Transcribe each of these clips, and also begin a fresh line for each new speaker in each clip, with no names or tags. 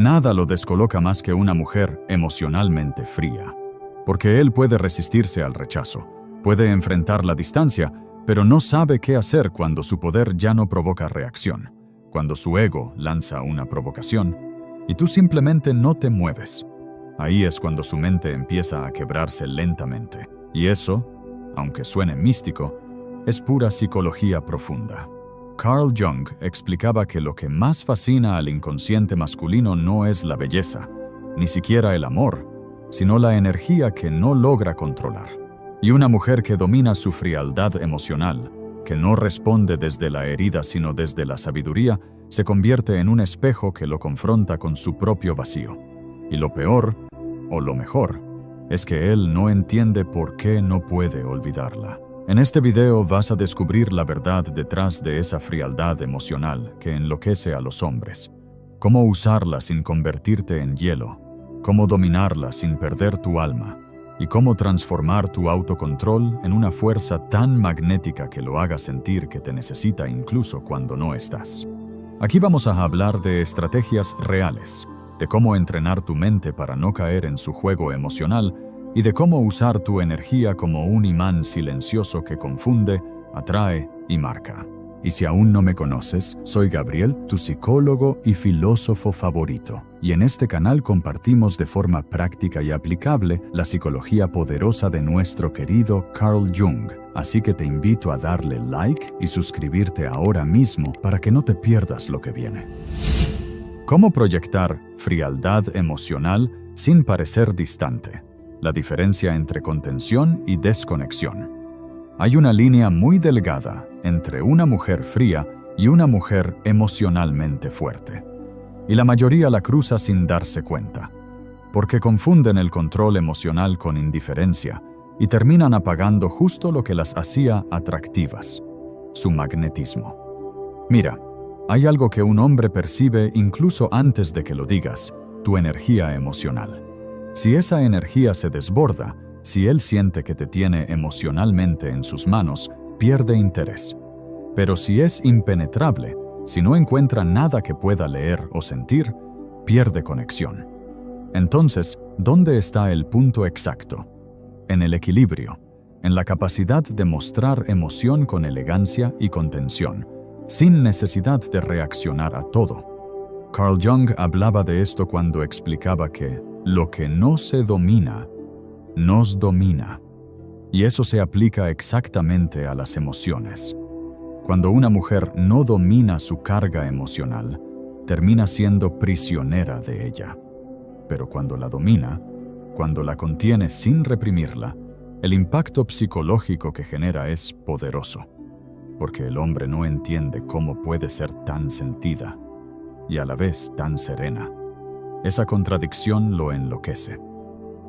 Nada lo descoloca más que una mujer emocionalmente fría, porque él puede resistirse al rechazo, puede enfrentar la distancia, pero no sabe qué hacer cuando su poder ya no provoca reacción, cuando su ego lanza una provocación y tú simplemente no te mueves. Ahí es cuando su mente empieza a quebrarse lentamente, y eso, aunque suene místico, es pura psicología profunda. Carl Jung explicaba que lo que más fascina al inconsciente masculino no es la belleza, ni siquiera el amor, sino la energía que no logra controlar. Y una mujer que domina su frialdad emocional, que no responde desde la herida sino desde la sabiduría, se convierte en un espejo que lo confronta con su propio vacío. Y lo peor, o lo mejor, es que él no entiende por qué no puede olvidarla. En este video vas a descubrir la verdad detrás de esa frialdad emocional que enloquece a los hombres. Cómo usarla sin convertirte en hielo, cómo dominarla sin perder tu alma, y cómo transformar tu autocontrol en una fuerza tan magnética que lo haga sentir que te necesita incluso cuando no estás. Aquí vamos a hablar de estrategias reales, de cómo entrenar tu mente para no caer en su juego emocional y de cómo usar tu energía como un imán silencioso que confunde, atrae y marca. Y si aún no me conoces, soy Gabriel, tu psicólogo y filósofo favorito. Y en este canal compartimos de forma práctica y aplicable la psicología poderosa de nuestro querido Carl Jung. Así que te invito a darle like y suscribirte ahora mismo para que no te pierdas lo que viene. ¿Cómo proyectar frialdad emocional sin parecer distante? La diferencia entre contención y desconexión. Hay una línea muy delgada entre una mujer fría y una mujer emocionalmente fuerte. Y la mayoría la cruza sin darse cuenta, porque confunden el control emocional con indiferencia y terminan apagando justo lo que las hacía atractivas, su magnetismo. Mira, hay algo que un hombre percibe incluso antes de que lo digas, tu energía emocional. Si esa energía se desborda, si él siente que te tiene emocionalmente en sus manos, pierde interés. Pero si es impenetrable, si no encuentra nada que pueda leer o sentir, pierde conexión. Entonces, ¿dónde está el punto exacto? En el equilibrio, en la capacidad de mostrar emoción con elegancia y contención, sin necesidad de reaccionar a todo. Carl Jung hablaba de esto cuando explicaba que lo que no se domina, nos domina. Y eso se aplica exactamente a las emociones. Cuando una mujer no domina su carga emocional, termina siendo prisionera de ella. Pero cuando la domina, cuando la contiene sin reprimirla, el impacto psicológico que genera es poderoso, porque el hombre no entiende cómo puede ser tan sentida y a la vez tan serena. Esa contradicción lo enloquece.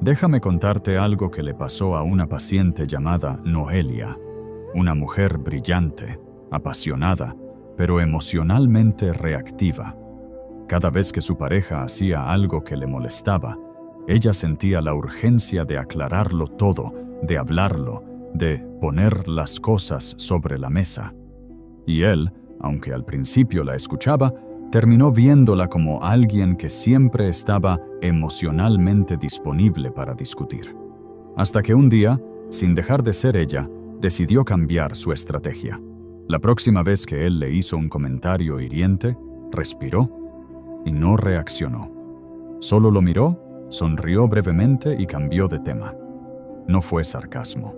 Déjame contarte algo que le pasó a una paciente llamada Noelia, una mujer brillante, apasionada, pero emocionalmente reactiva. Cada vez que su pareja hacía algo que le molestaba, ella sentía la urgencia de aclararlo todo, de hablarlo, de poner las cosas sobre la mesa. Y él, aunque al principio la escuchaba, terminó viéndola como alguien que siempre estaba emocionalmente disponible para discutir. Hasta que un día, sin dejar de ser ella, decidió cambiar su estrategia. La próxima vez que él le hizo un comentario hiriente, respiró y no reaccionó. Solo lo miró, sonrió brevemente y cambió de tema. No fue sarcasmo,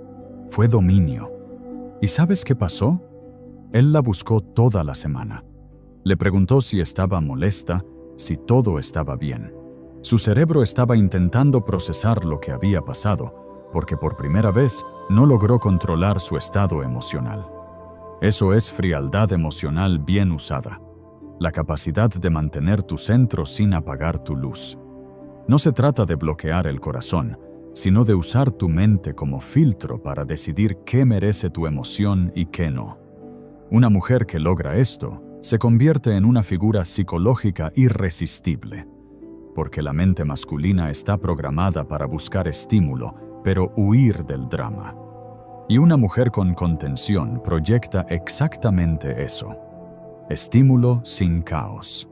fue dominio. ¿Y sabes qué pasó? Él la buscó toda la semana. Le preguntó si estaba molesta, si todo estaba bien. Su cerebro estaba intentando procesar lo que había pasado, porque por primera vez no logró controlar su estado emocional. Eso es frialdad emocional bien usada, la capacidad de mantener tu centro sin apagar tu luz. No se trata de bloquear el corazón, sino de usar tu mente como filtro para decidir qué merece tu emoción y qué no. Una mujer que logra esto se convierte en una figura psicológica irresistible, porque la mente masculina está programada para buscar estímulo, pero huir del drama. Y una mujer con contención proyecta exactamente eso: estímulo sin caos.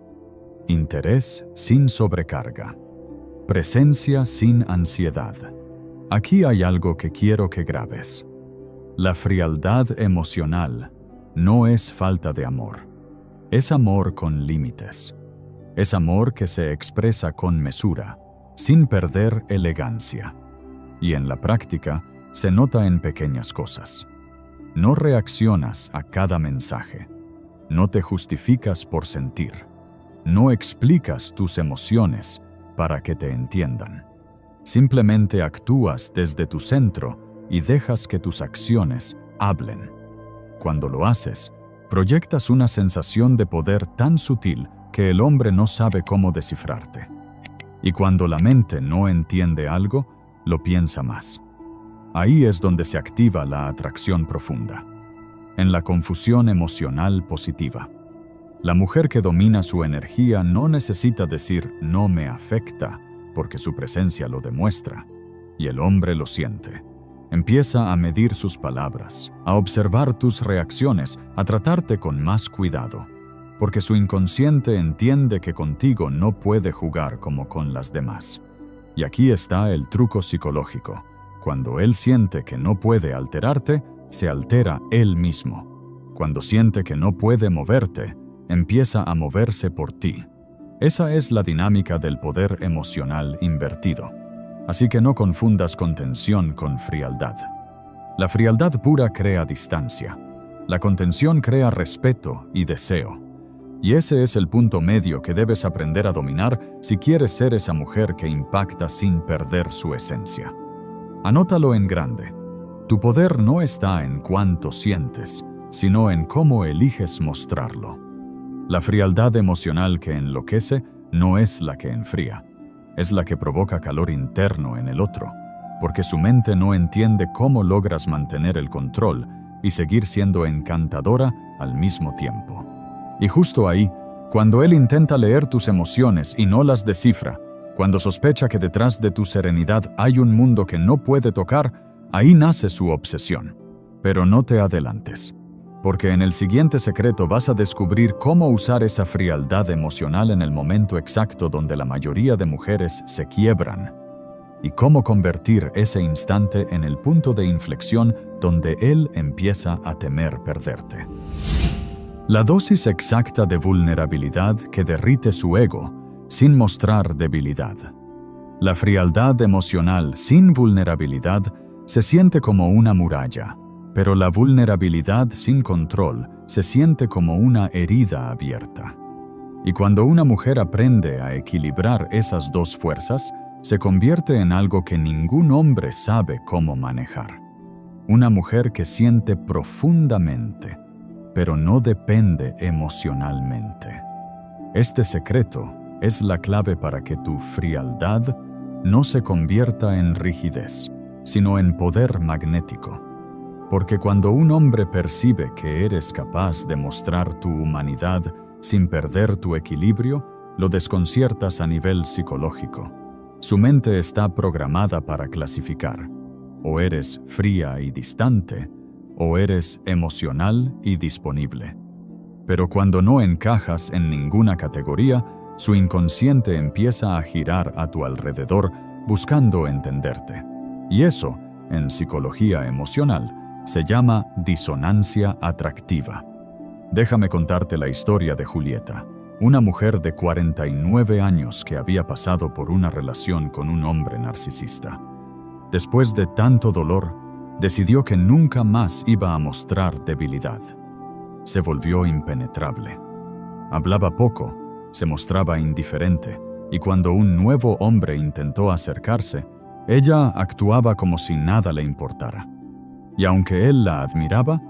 interés sin sobrecarga, presencia sin ansiedad. Aquí hay algo que quiero que grabes. La frialdad emocional no es falta de amor. Es amor con límites. Es amor que se expresa con mesura, sin perder elegancia. Y en la práctica se nota en pequeñas cosas. No reaccionas a cada mensaje. No te justificas por sentir. No explicas tus emociones para que te entiendan. Simplemente actúas desde tu centro y dejas que tus acciones hablen. Cuando lo haces, proyectas una sensación de poder tan sutil que el hombre no sabe cómo descifrarte. Y cuando la mente no entiende algo, lo piensa más. Ahí es donde se activa la atracción profunda, en la confusión emocional positiva. La mujer que domina su energía no necesita decir "no me afecta", porque su presencia lo demuestra, y el hombre lo siente. Empieza a medir sus palabras, a observar tus reacciones, a tratarte con más cuidado, porque su inconsciente entiende que contigo no puede jugar como con las demás. Y aquí está el truco psicológico. Cuando él siente que no puede alterarte, se altera él mismo. Cuando siente que no puede moverte, empieza a moverse por ti. Esa es la dinámica del poder emocional invertido. Así que no confundas contención con frialdad. La frialdad pura crea distancia. La contención crea respeto y deseo. Y ese es el punto medio que debes aprender a dominar si quieres ser esa mujer que impacta sin perder su esencia. Anótalo en grande. Tu poder no está en cuánto sientes, sino en cómo eliges mostrarlo. La frialdad emocional que enloquece no es la que enfría, es la que provoca calor interno en el otro, porque su mente no entiende cómo logras mantener el control y seguir siendo encantadora al mismo tiempo. Y justo ahí, cuando él intenta leer tus emociones y no las descifra, cuando sospecha que detrás de tu serenidad hay un mundo que no puede tocar, ahí nace su obsesión. Pero no te adelantes, porque en el siguiente secreto vas a descubrir cómo usar esa frialdad emocional en el momento exacto donde la mayoría de mujeres se quiebran, y cómo convertir ese instante en el punto de inflexión donde él empieza a temer perderte. La dosis exacta de vulnerabilidad que derrite su ego sin mostrar debilidad. La frialdad emocional sin vulnerabilidad se siente como una muralla, pero la vulnerabilidad sin control se siente como una herida abierta. Y cuando una mujer aprende a equilibrar esas dos fuerzas, se convierte en algo que ningún hombre sabe cómo manejar. Una mujer que siente profundamente, pero no depende emocionalmente. Este secreto es la clave para que tu frialdad no se convierta en rigidez, sino en poder magnético. Porque cuando un hombre percibe que eres capaz de mostrar tu humanidad sin perder tu equilibrio, lo desconciertas a nivel psicológico. Su mente está programada para clasificar. O eres fría y distante, o eres emocional y disponible. Pero cuando no encajas en ninguna categoría, su inconsciente empieza a girar a tu alrededor buscando entenderte. Y eso, en psicología emocional, se llama disonancia atractiva. Déjame contarte la historia de Julieta, una mujer de 49 años que había pasado por una relación con un hombre narcisista. Después de tanto dolor, decidió que nunca más iba a mostrar debilidad. Se volvió impenetrable. Hablaba poco, se mostraba indiferente, y cuando un nuevo hombre intentó acercarse, ella actuaba como si nada le importara. Y aunque él la admiraba,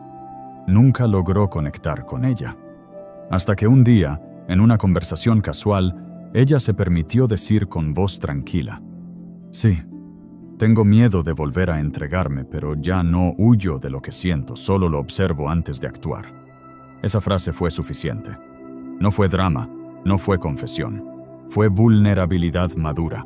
nunca logró conectar con ella. Hasta que un día, en una conversación casual, ella se permitió decir con voz tranquila: «Sí, tengo miedo de volver a entregarme, pero ya no huyo de lo que siento, solo lo observo antes de actuar». Esa frase fue suficiente. No fue drama, no fue confesión, fue vulnerabilidad madura.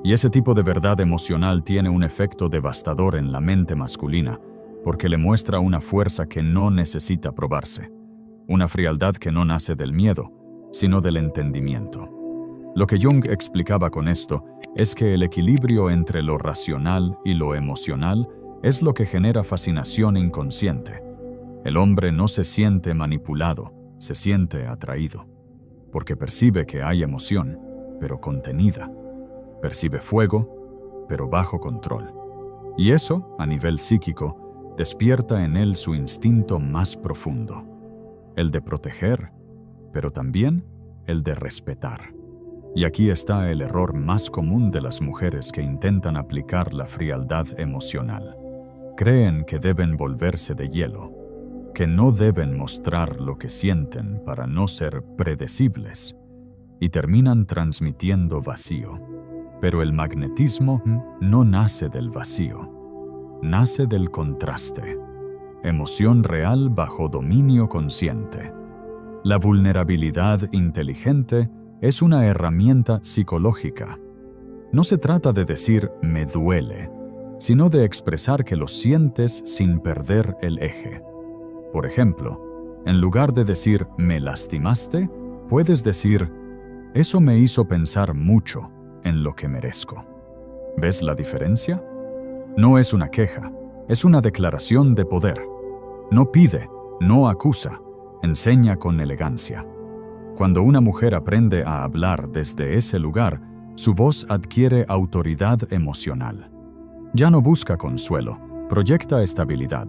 Y ese tipo de verdad emocional tiene un efecto devastador en la mente masculina, porque le muestra una fuerza que no necesita probarse, una frialdad que no nace del miedo, sino del entendimiento. Lo que Jung explicaba con esto es que el equilibrio entre lo racional y lo emocional es lo que genera fascinación inconsciente. El hombre no se siente manipulado, se siente atraído, porque percibe que hay emoción, pero contenida. Percibe fuego, pero bajo control. Y eso, a nivel psíquico, despierta en él su instinto más profundo, el de proteger, pero también el de respetar. Y aquí está el error más común de las mujeres que intentan aplicar la frialdad emocional. Creen que deben volverse de hielo, que no deben mostrar lo que sienten para no ser predecibles, y terminan transmitiendo vacío. Pero el magnetismo no nace del vacío, nace del contraste. Emoción real bajo dominio consciente. La vulnerabilidad inteligente es una herramienta psicológica. No se trata de decir «me duele», sino de expresar que lo sientes sin perder el eje. Por ejemplo, en lugar de decir «me lastimaste», puedes decir «eso me hizo pensar mucho en lo que merezco». ¿Ves la diferencia? No es una queja, es una declaración de poder. No pide, no acusa, enseña con elegancia. Cuando una mujer aprende a hablar desde ese lugar, su voz adquiere autoridad emocional. Ya no busca consuelo, proyecta estabilidad.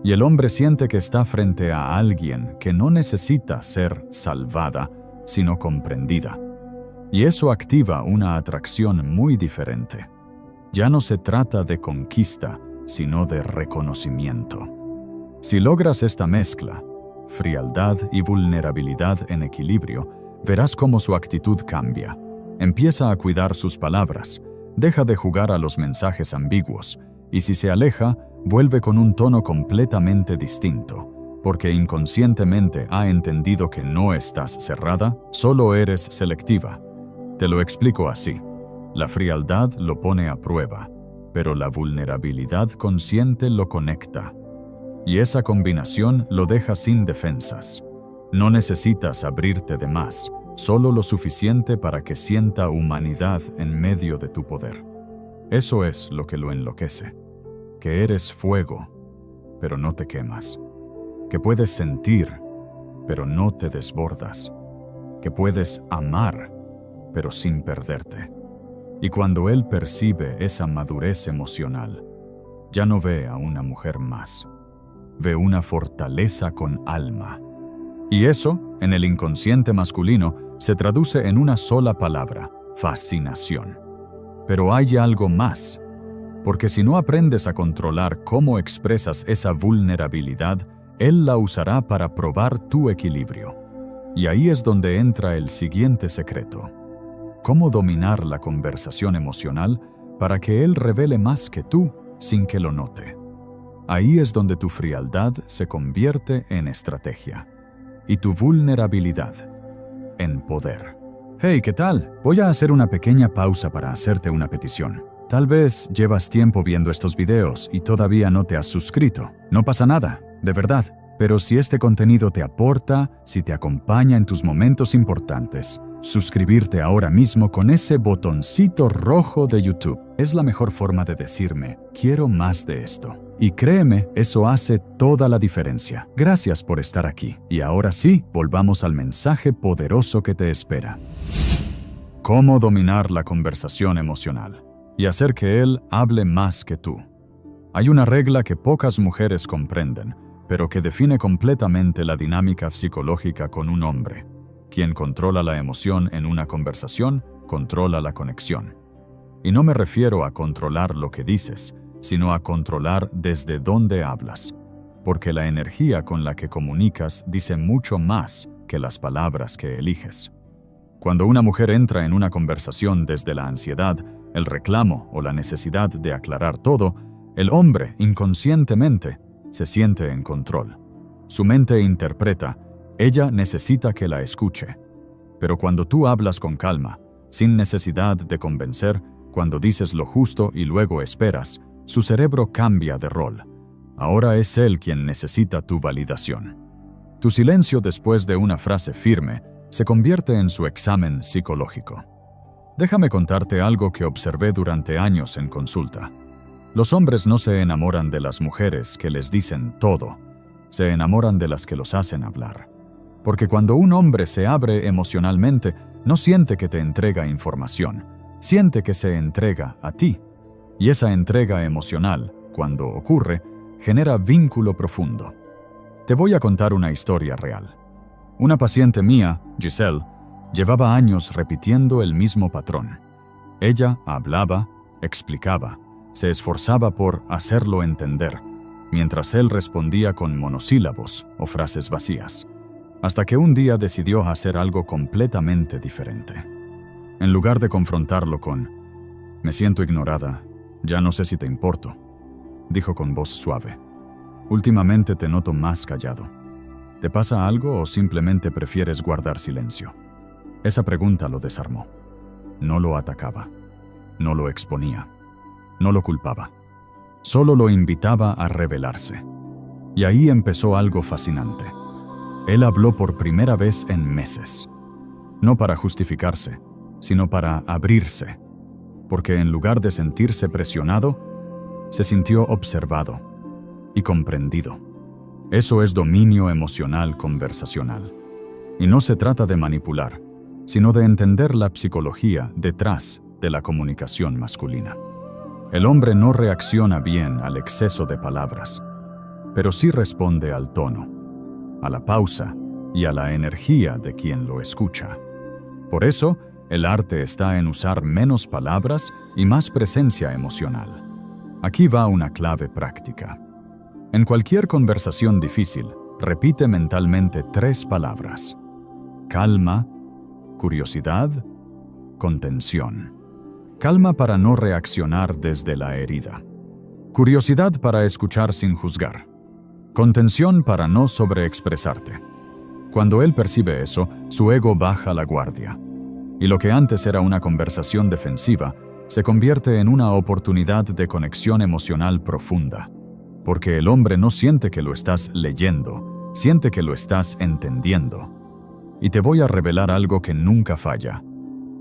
Y el hombre siente que está frente a alguien que no necesita ser salvada, sino comprendida. Y eso activa una atracción muy diferente. Ya no se trata de conquista, sino de reconocimiento. Si logras esta mezcla, frialdad y vulnerabilidad en equilibrio, verás cómo su actitud cambia. Empieza a cuidar sus palabras, deja de jugar a los mensajes ambiguos, y si se aleja, vuelve con un tono completamente distinto, porque inconscientemente ha entendido que no estás cerrada, solo eres selectiva. Te lo explico así. La frialdad lo pone a prueba, pero la vulnerabilidad consciente lo conecta. Y esa combinación lo deja sin defensas. No necesitas abrirte de más, solo lo suficiente para que sienta humanidad en medio de tu poder. Eso es lo que lo enloquece. Que eres fuego, pero no te quemas. Que puedes sentir, pero no te desbordas. Que puedes amar, pero sin perderte. Y cuando él percibe esa madurez emocional, ya no ve a una mujer más. Ve una fortaleza con alma. Y eso, en el inconsciente masculino, se traduce en una sola palabra: fascinación. Pero hay algo más, porque si no aprendes a controlar cómo expresas esa vulnerabilidad, él la usará para probar tu equilibrio. Y ahí es donde entra el siguiente secreto: cómo dominar la conversación emocional para que él revele más que tú sin que lo note. Ahí es donde tu frialdad se convierte en estrategia y tu vulnerabilidad en poder. Hey, ¿qué tal? Voy a hacer una pequeña pausa para hacerte una petición. Tal vez llevas tiempo viendo estos videos y todavía no te has suscrito. No pasa nada, de verdad. Pero si este contenido te aporta, si te acompaña en tus momentos importantes, suscribirte ahora mismo con ese botoncito rojo de YouTube es la mejor forma de decirme, quiero más de esto. Y créeme, eso hace toda la diferencia. Gracias por estar aquí. Y ahora sí, volvamos al mensaje poderoso que te espera. ¿Cómo dominar la conversación emocional y hacer que él hable más que tú? Hay una regla que pocas mujeres comprenden, pero que define completamente la dinámica psicológica con un hombre. Quien controla la emoción en una conversación, controla la conexión. Y no me refiero a controlar lo que dices, sino a controlar desde dónde hablas, porque la energía con la que comunicas dice mucho más que las palabras que eliges. Cuando una mujer entra en una conversación desde la ansiedad, el reclamo o la necesidad de aclarar todo, el hombre, inconscientemente, se siente en control. Su mente interpreta, ella necesita que la escuche. Pero cuando tú hablas con calma, sin necesidad de convencer, cuando dices lo justo y luego esperas, su cerebro cambia de rol. Ahora es él quien necesita tu validación. Tu silencio después de una frase firme se convierte en su examen psicológico. Déjame contarte algo que observé durante años en consulta. Los hombres no se enamoran de las mujeres que les dicen todo, se enamoran de las que los hacen hablar. Porque cuando un hombre se abre emocionalmente, no siente que te entrega información, siente que se entrega a ti. Y esa entrega emocional, cuando ocurre, genera vínculo profundo. Te voy a contar una historia real. Una paciente mía, Giselle, llevaba años repitiendo el mismo patrón. Ella hablaba, explicaba, se esforzaba por hacerlo entender, mientras él respondía con monosílabos o frases vacías. Hasta que un día decidió hacer algo completamente diferente. En lugar de confrontarlo con «Me siento ignorada, ya no sé si te importo», dijo con voz suave. «Últimamente te noto más callado. ¿Te pasa algo o simplemente prefieres guardar silencio?». Esa pregunta lo desarmó. No lo atacaba, no lo exponía, no lo culpaba. Solo lo invitaba a revelarse. Y ahí empezó algo fascinante. Él habló por primera vez en meses. No para justificarse, sino para abrirse. Porque en lugar de sentirse presionado, se sintió observado y comprendido. Eso es dominio emocional conversacional. Y no se trata de manipular, sino de entender la psicología detrás de la comunicación masculina. El hombre no reacciona bien al exceso de palabras, pero sí responde al tono, a la pausa y a la energía de quien lo escucha. Por eso, el arte está en usar menos palabras y más presencia emocional. Aquí va una clave práctica. En cualquier conversación difícil, repite mentalmente 3 palabras: calma, curiosidad, contención. Calma para no reaccionar desde la herida. Curiosidad para escuchar sin juzgar. Contención para no sobreexpresarte. Cuando él percibe eso, su ego baja la guardia. Y lo que antes era una conversación defensiva, se convierte en una oportunidad de conexión emocional profunda. Porque el hombre no siente que lo estás leyendo, siente que lo estás entendiendo. Y te voy a revelar algo que nunca falla.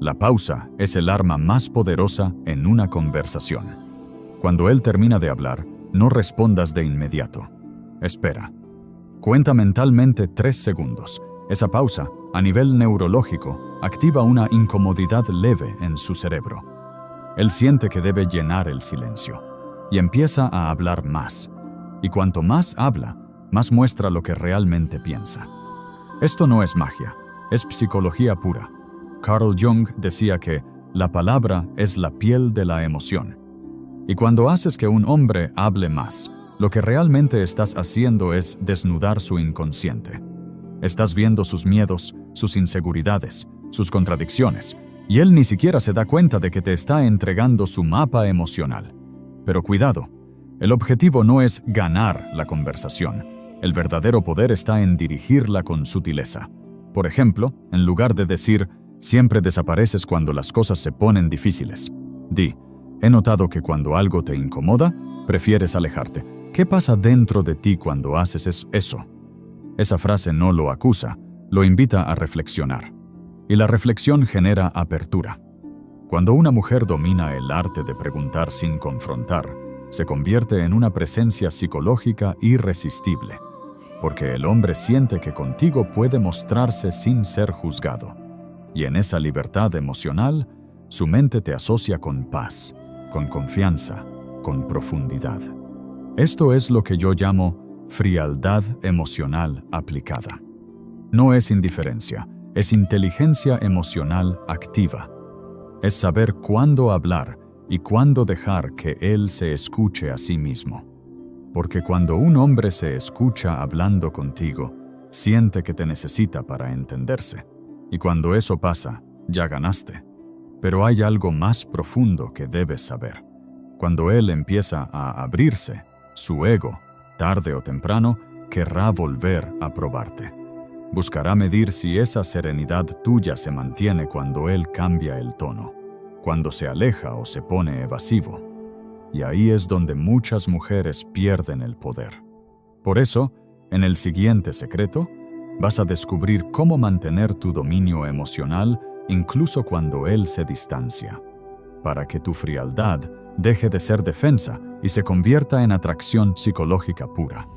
La pausa es el arma más poderosa en una conversación. Cuando él termina de hablar, no respondas de inmediato. Espera. Cuenta mentalmente 3 segundos. Esa pausa, a nivel neurológico, activa una incomodidad leve en su cerebro. Él siente que debe llenar el silencio y empieza a hablar más. Y cuanto más habla, más muestra lo que realmente piensa. Esto no es magia, es psicología pura. Carl Jung decía que la palabra es la piel de la emoción. Y cuando haces que un hombre hable más, lo que realmente estás haciendo es desnudar su inconsciente. Estás viendo sus miedos, sus inseguridades, sus contradicciones, y él ni siquiera se da cuenta de que te está entregando su mapa emocional. Pero cuidado, el objetivo no es ganar la conversación. El verdadero poder está en dirigirla con sutileza. Por ejemplo, en lugar de decir «siempre desapareces cuando las cosas se ponen difíciles», di «he notado que cuando algo te incomoda, prefieres alejarte. ¿Qué pasa dentro de ti cuando haces eso?». Esa frase no lo acusa, lo invita a reflexionar. Y la reflexión genera apertura. Cuando una mujer domina el arte de preguntar sin confrontar, se convierte en una presencia psicológica irresistible, porque el hombre siente que contigo puede mostrarse sin ser juzgado. Y en esa libertad emocional, su mente te asocia con paz, con confianza, con profundidad. Esto es lo que yo llamo frialdad emocional aplicada. No es indiferencia, es inteligencia emocional activa. Es saber cuándo hablar y cuándo dejar que él se escuche a sí mismo. Porque cuando un hombre se escucha hablando contigo, siente que te necesita para entenderse. Y cuando eso pasa, ya ganaste. Pero hay algo más profundo que debes saber. Cuando él empieza a abrirse, su ego, tarde o temprano, querrá volver a probarte. Buscará medir si esa serenidad tuya se mantiene cuando él cambia el tono, cuando se aleja o se pone evasivo. Y ahí es donde muchas mujeres pierden el poder. Por eso, en el siguiente secreto, Vas a descubrir cómo mantener tu dominio emocional incluso cuando él se distancia, para que tu frialdad deje de ser defensa y se convierta en atracción psicológica pura.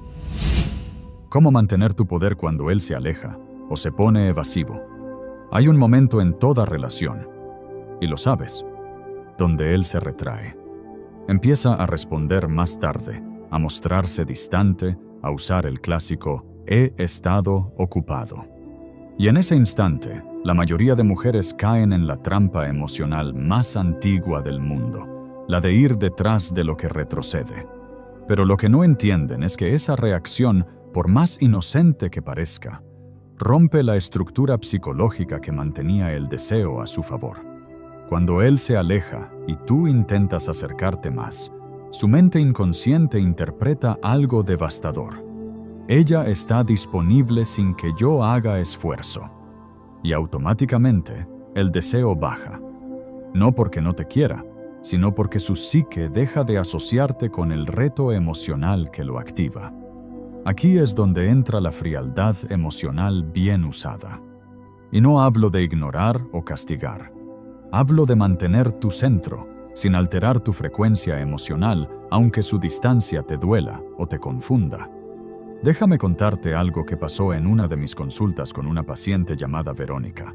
¿Cómo mantener tu poder cuando él se aleja o se pone evasivo? Hay un momento en toda relación, y lo sabes, donde él se retrae. Empieza a responder más tarde, a mostrarse distante, a usar el clásico «he estado ocupado». Y en ese instante, la mayoría de mujeres caen en la trampa emocional más antigua del mundo, la de ir detrás de lo que retrocede. Pero lo que no entienden es que esa reacción, por más inocente que parezca, rompe la estructura psicológica que mantenía el deseo a su favor. Cuando él se aleja y tú intentas acercarte más, su mente inconsciente interpreta algo devastador. Ella está disponible sin que yo haga esfuerzo. Y automáticamente, el deseo baja. No porque no te quiera, sino porque su psique deja de asociarte con el reto emocional que lo activa. Aquí es donde entra la frialdad emocional bien usada. Y no hablo de ignorar o castigar. Hablo de mantener tu centro, sin alterar tu frecuencia emocional, aunque su distancia te duela o te confunda. Déjame contarte algo que pasó en una de mis consultas con una paciente llamada Verónica.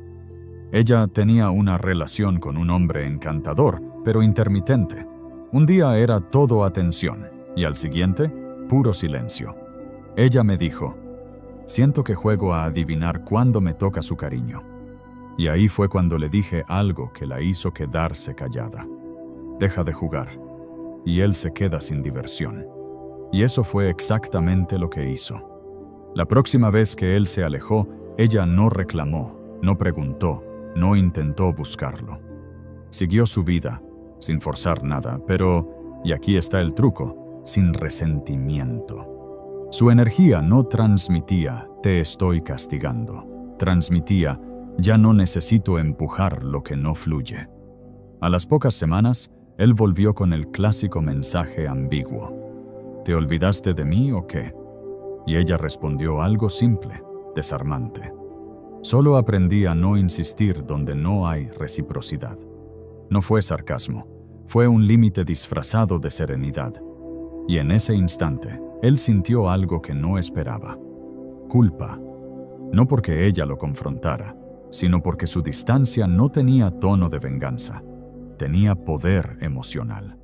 Ella tenía una relación con un hombre encantador, pero intermitente. Un día era todo atención, y al siguiente, puro silencio. Ella me dijo, «Siento que juego a adivinar cuándo me toca su cariño». Y ahí fue cuando le dije algo que la hizo quedarse callada. «Deja de jugar», y él se queda sin diversión. Y eso fue exactamente lo que hizo. La próxima vez que él se alejó, ella no reclamó, no preguntó, no intentó buscarlo. Siguió su vida, sin forzar nada, pero, y aquí está el truco, sin resentimiento. Su energía no transmitía «te estoy castigando», transmitía «ya no necesito empujar lo que no fluye». A las pocas semanas, él volvió con el clásico mensaje ambiguo. ¿Te olvidaste de mí o qué? Y ella respondió algo simple, desarmante. Solo aprendí a no insistir donde no hay reciprocidad. No fue sarcasmo, fue un límite disfrazado de serenidad. Y en ese instante, él sintió algo que no esperaba. Culpa. No porque ella lo confrontara, sino porque su distancia no tenía tono de venganza. Tenía poder emocional.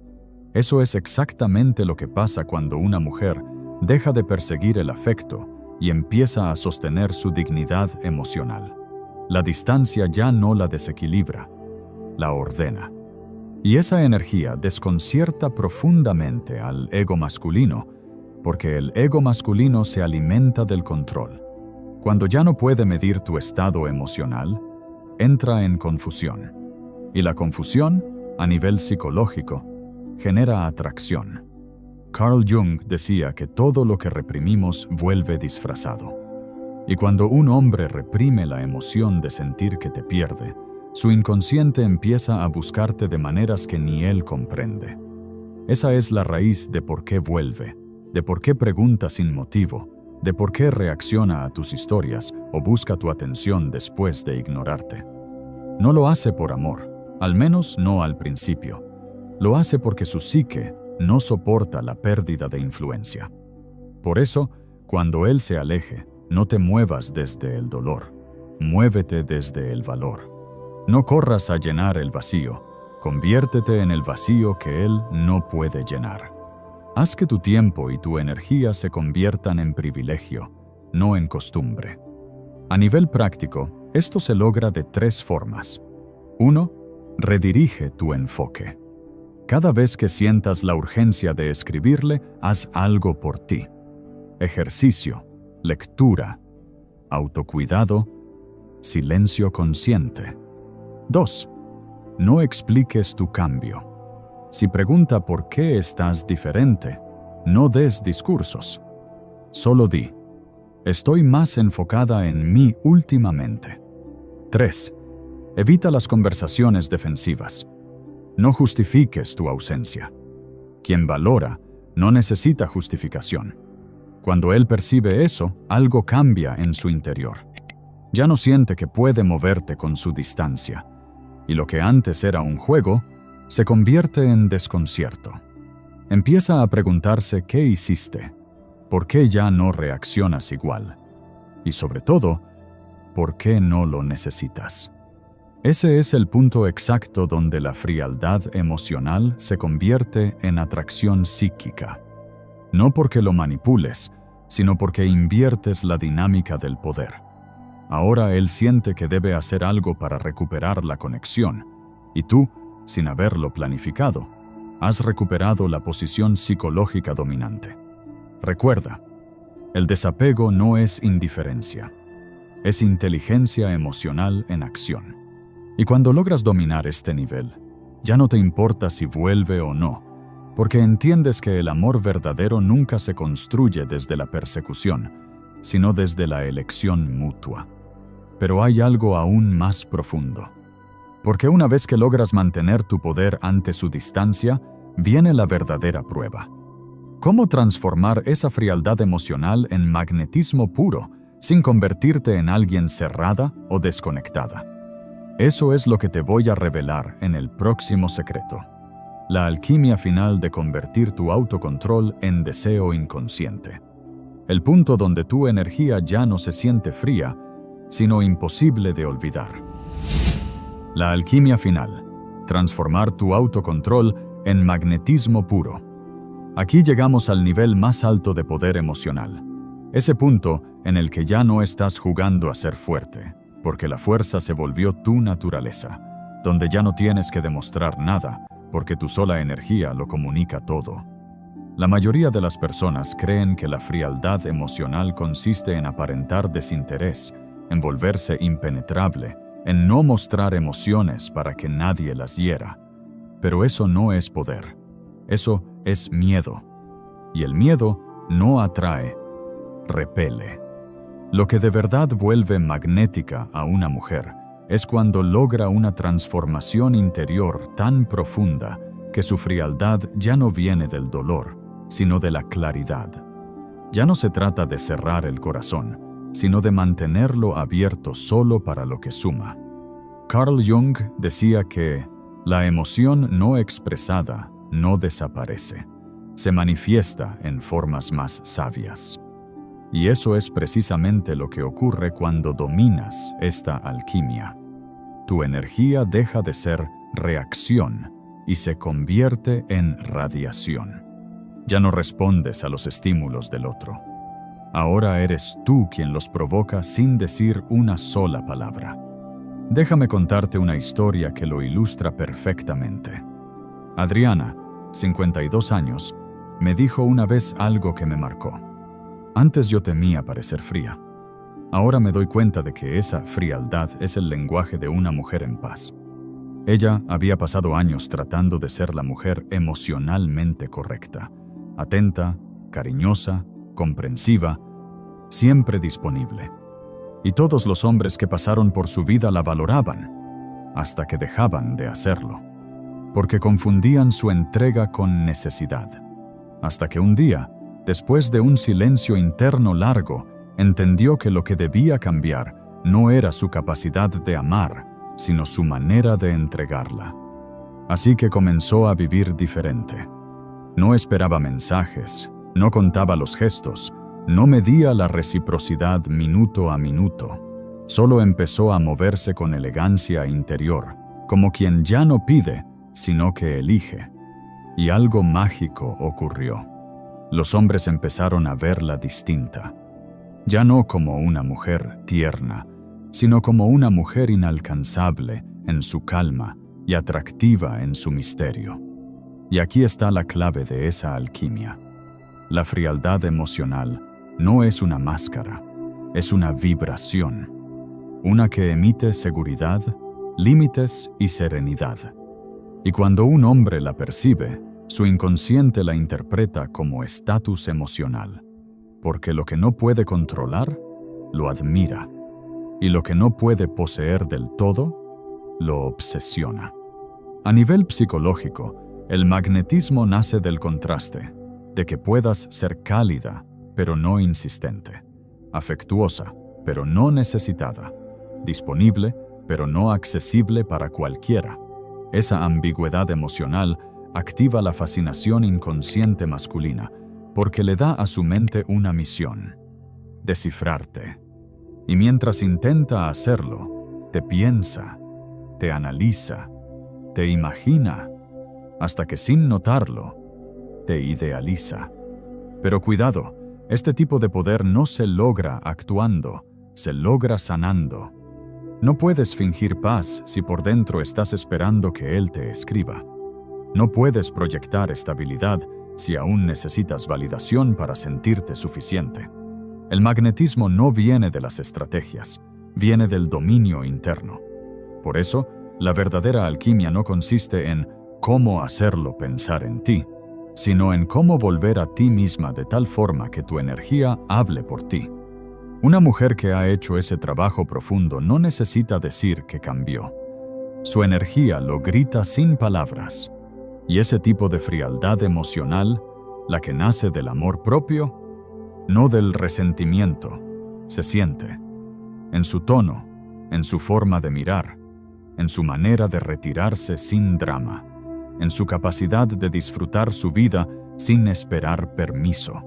Eso es exactamente lo que pasa cuando una mujer deja de perseguir el afecto y empieza a sostener su dignidad emocional. La distancia ya no la desequilibra, la ordena. Y esa energía desconcierta profundamente al ego masculino, porque el ego masculino se alimenta del control. Cuando ya no puede medir tu estado emocional, entra en confusión. Y la confusión, a nivel psicológico, genera atracción. Carl Jung decía que todo lo que reprimimos vuelve disfrazado. Y cuando un hombre reprime la emoción de sentir que te pierde, su inconsciente empieza a buscarte de maneras que ni él comprende. Esa es la raíz de por qué vuelve, de por qué pregunta sin motivo, de por qué reacciona a tus historias o busca tu atención después de ignorarte. No lo hace por amor, al menos no al principio. Lo hace porque su psique no soporta la pérdida de influencia. Por eso, cuando él se aleje, no te muevas desde el dolor, muévete desde el valor. No corras a llenar el vacío, conviértete en el vacío que él no puede llenar. Haz que tu tiempo y tu energía se conviertan en privilegio, no en costumbre. A nivel práctico, esto se logra de 3 formas. 1. Redirige tu enfoque. Cada vez que sientas la urgencia de escribirle, haz algo por ti. Ejercicio, lectura, autocuidado, silencio consciente. 2. No expliques tu cambio. Si pregunta por qué estás diferente, no des discursos. Solo di, estoy más enfocada en mí últimamente. 3. Evita las conversaciones defensivas. No justifiques tu ausencia. Quien valora no necesita justificación. Cuando él percibe eso, algo cambia en su interior. Ya no siente que puede moverte con su distancia, y lo que antes era un juego, se convierte en desconcierto. Empieza a preguntarse qué hiciste, por qué ya no reaccionas igual, y sobre todo, por qué no lo necesitas. Ese es el punto exacto donde la frialdad emocional se convierte en atracción psíquica. No porque lo manipules, sino porque inviertes la dinámica del poder. Ahora él siente que debe hacer algo para recuperar la conexión, y tú, sin haberlo planificado, has recuperado la posición psicológica dominante. Recuerda, el desapego no es indiferencia, es inteligencia emocional en acción. Y cuando logras dominar este nivel, ya no te importa si vuelve o no, porque entiendes que el amor verdadero nunca se construye desde la persecución, sino desde la elección mutua. Pero hay algo aún más profundo. Porque una vez que logras mantener tu poder ante su distancia, viene la verdadera prueba. ¿Cómo transformar esa frialdad emocional en magnetismo puro, sin convertirte en alguien cerrada o desconectada? Eso es lo que te voy a revelar en el próximo secreto. La alquimia final de convertir tu autocontrol en deseo inconsciente. El punto donde tu energía ya no se siente fría, sino imposible de olvidar. La alquimia final. Transformar tu autocontrol en magnetismo puro. Aquí llegamos al nivel más alto de poder emocional. Ese punto en el que ya no estás jugando a ser fuerte, porque la fuerza se volvió tu naturaleza, donde ya no tienes que demostrar nada, porque tu sola energía lo comunica todo. La mayoría de las personas creen que la frialdad emocional consiste en aparentar desinterés, en volverse impenetrable, en no mostrar emociones para que nadie las hiera. Pero eso no es poder, eso es miedo. Y el miedo no atrae, repele. Lo que de verdad vuelve magnética a una mujer es cuando logra una transformación interior tan profunda que su frialdad ya no viene del dolor, sino de la claridad. Ya no se trata de cerrar el corazón, sino de mantenerlo abierto solo para lo que suma. Carl Jung decía que la emoción no expresada no desaparece, se manifiesta en formas más sabias. Y eso es precisamente lo que ocurre cuando dominas esta alquimia. Tu energía deja de ser reacción y se convierte en radiación. Ya no respondes a los estímulos del otro. Ahora eres tú quien los provoca sin decir una sola palabra. Déjame contarte una historia que lo ilustra perfectamente. Adriana, 52 años, me dijo una vez algo que me marcó. Antes yo temía parecer fría. Ahora me doy cuenta de que esa frialdad es el lenguaje de una mujer en paz. Ella había pasado años tratando de ser la mujer emocionalmente correcta, atenta, cariñosa, comprensiva, siempre disponible. Y todos los hombres que pasaron por su vida la valoraban, hasta que dejaban de hacerlo, porque confundían su entrega con necesidad. Hasta que un día, después de un silencio interno largo, entendió que lo que debía cambiar no era su capacidad de amar, sino su manera de entregarla. Así que comenzó a vivir diferente. No esperaba mensajes, no contaba los gestos, no medía la reciprocidad minuto a minuto. Solo empezó a moverse con elegancia interior, como quien ya no pide, sino que elige. Y algo mágico ocurrió. Los hombres empezaron a verla distinta. Ya no como una mujer tierna, sino como una mujer inalcanzable en su calma y atractiva en su misterio. Y aquí está la clave de esa alquimia. La frialdad emocional no es una máscara, es una vibración, una que emite seguridad, límites y serenidad. Y cuando un hombre la percibe, su inconsciente la interpreta como estatus emocional, porque lo que no puede controlar, lo admira, y lo que no puede poseer del todo, lo obsesiona. A nivel psicológico, el magnetismo nace del contraste, de que puedas ser cálida, pero no insistente, afectuosa, pero no necesitada, disponible, pero no accesible para cualquiera. Esa ambigüedad emocional activa la fascinación inconsciente masculina porque le da a su mente una misión: descifrarte. Y mientras intenta hacerlo, te piensa, te analiza, te imagina, hasta que sin notarlo, te idealiza. Pero cuidado, este tipo de poder no se logra actuando, se logra sanando. No puedes fingir paz si por dentro estás esperando que él te escriba. No puedes proyectar estabilidad si aún necesitas validación para sentirte suficiente. El magnetismo no viene de las estrategias, viene del dominio interno. Por eso, la verdadera alquimia no consiste en cómo hacerlo pensar en ti, sino en cómo volver a ti misma de tal forma que tu energía hable por ti. Una mujer que ha hecho ese trabajo profundo no necesita decir que cambió. Su energía lo grita sin palabras. Y ese tipo de frialdad emocional, la que nace del amor propio, no del resentimiento, se siente en su tono, en su forma de mirar, en su manera de retirarse sin drama, en su capacidad de disfrutar su vida sin esperar permiso.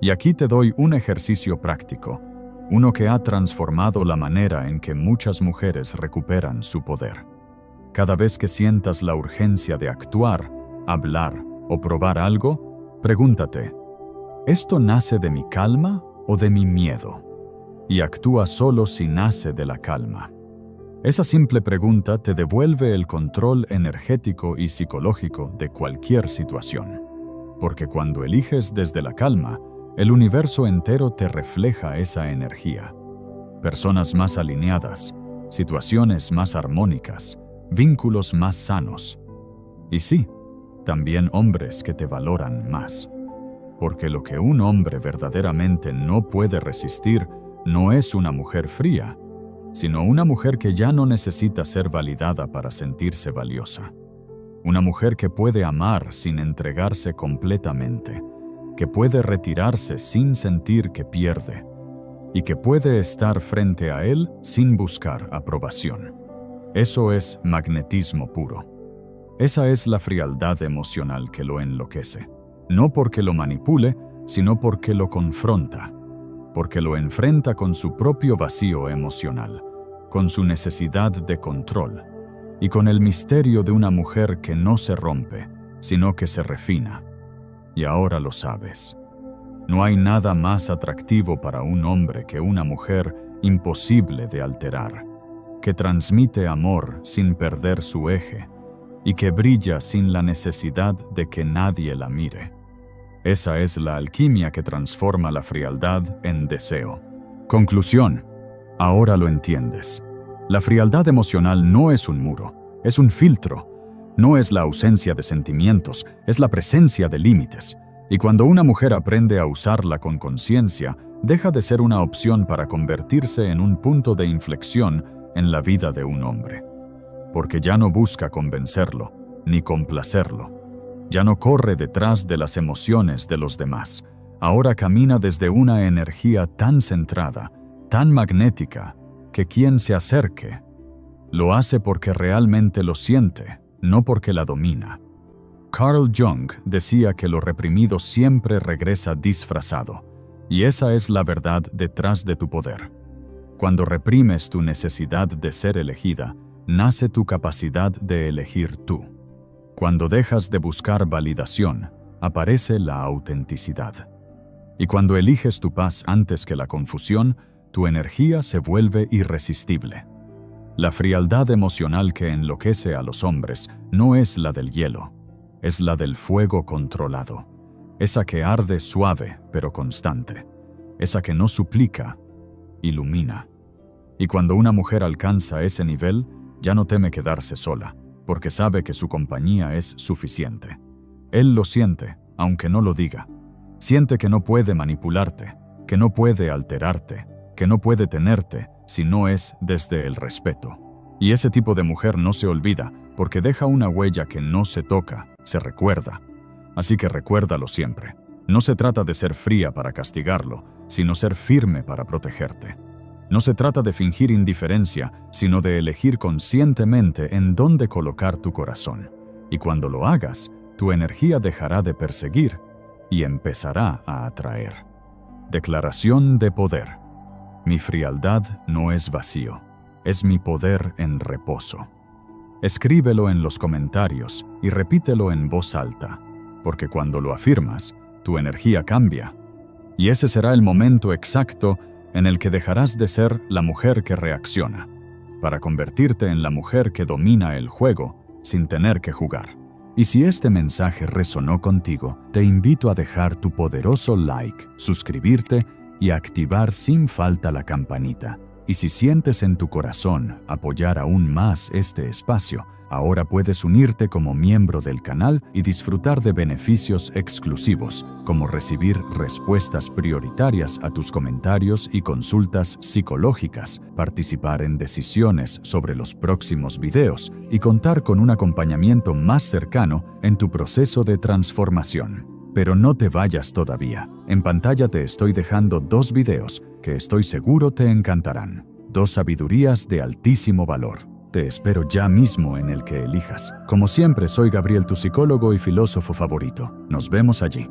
Y aquí te doy un ejercicio práctico, uno que ha transformado la manera en que muchas mujeres recuperan su poder. Cada vez que sientas la urgencia de actuar, hablar o probar algo, pregúntate: ¿esto nace de mi calma o de mi miedo? Y actúa solo si nace de la calma. Esa simple pregunta te devuelve el control energético y psicológico de cualquier situación. Porque cuando eliges desde la calma, el universo entero te refleja esa energía. Personas más alineadas, situaciones más armónicas, vínculos más sanos. Y sí, también hombres que te valoran más. Porque lo que un hombre verdaderamente no puede resistir no es una mujer fría, sino una mujer que ya no necesita ser validada para sentirse valiosa. Una mujer que puede amar sin entregarse completamente, que puede retirarse sin sentir que pierde, y que puede estar frente a él sin buscar aprobación. Eso es magnetismo puro. Esa es la frialdad emocional que lo enloquece. No porque lo manipule, sino porque lo confronta, porque lo enfrenta con su propio vacío emocional, con su necesidad de control, y con el misterio de una mujer que no se rompe, sino que se refina. Y ahora lo sabes. No hay nada más atractivo para un hombre que una mujer imposible de alterar, que transmite amor sin perder su eje y que brilla sin la necesidad de que nadie la mire. Esa es la alquimia que transforma la frialdad en deseo. Conclusión. Ahora lo entiendes. La frialdad emocional no es un muro, es un filtro. No es la ausencia de sentimientos, es la presencia de límites. Y cuando una mujer aprende a usarla con conciencia, deja de ser una opción para convertirse en un punto de inflexión en la vida de un hombre. Porque ya no busca convencerlo, ni complacerlo. Ya no corre detrás de las emociones de los demás. Ahora camina desde una energía tan centrada, tan magnética, que quien se acerque, lo hace porque realmente lo siente, no porque la domina. Carl Jung decía que lo reprimido siempre regresa disfrazado, y esa es la verdad detrás de tu poder. Cuando reprimes tu necesidad de ser elegida, nace tu capacidad de elegir tú. Cuando dejas de buscar validación, aparece la autenticidad. Y cuando eliges tu paz antes que la confusión, tu energía se vuelve irresistible. La frialdad emocional que enloquece a los hombres no es la del hielo, es la del fuego controlado, esa que arde suave pero constante, esa que no suplica, ilumina. Y cuando una mujer alcanza ese nivel, ya no teme quedarse sola, porque sabe que su compañía es suficiente. Él lo siente, aunque no lo diga. Siente que no puede manipularte, que no puede alterarte, que no puede tenerte si no es desde el respeto. Y ese tipo de mujer no se olvida, porque deja una huella que no se toca, se recuerda. Así que recuérdalo siempre. No se trata de ser fría para castigarlo, sino ser firme para protegerte. No se trata de fingir indiferencia, sino de elegir conscientemente en dónde colocar tu corazón. Y cuando lo hagas, tu energía dejará de perseguir y empezará a atraer. Declaración de poder. Mi frialdad no es vacío, es mi poder en reposo. Escríbelo en los comentarios y repítelo en voz alta, porque cuando lo afirmas, tu energía cambia. Y ese será el momento exacto en el que dejarás de ser la mujer que reacciona, para convertirte en la mujer que domina el juego sin tener que jugar. Y si este mensaje resonó contigo, te invito a dejar tu poderoso like, suscribirte y activar sin falta la campanita. Y si sientes en tu corazón apoyar aún más este espacio, ahora puedes unirte como miembro del canal y disfrutar de beneficios exclusivos, como recibir respuestas prioritarias a tus comentarios y consultas psicológicas, participar en decisiones sobre los próximos videos y contar con un acompañamiento más cercano en tu proceso de transformación. Pero no te vayas todavía. En pantalla te estoy dejando 2 videos que estoy seguro te encantarán. 2 sabidurías de altísimo valor. Te espero ya mismo en el que elijas. Como siempre, soy Gabriel, tu psicólogo y filósofo favorito. Nos vemos allí.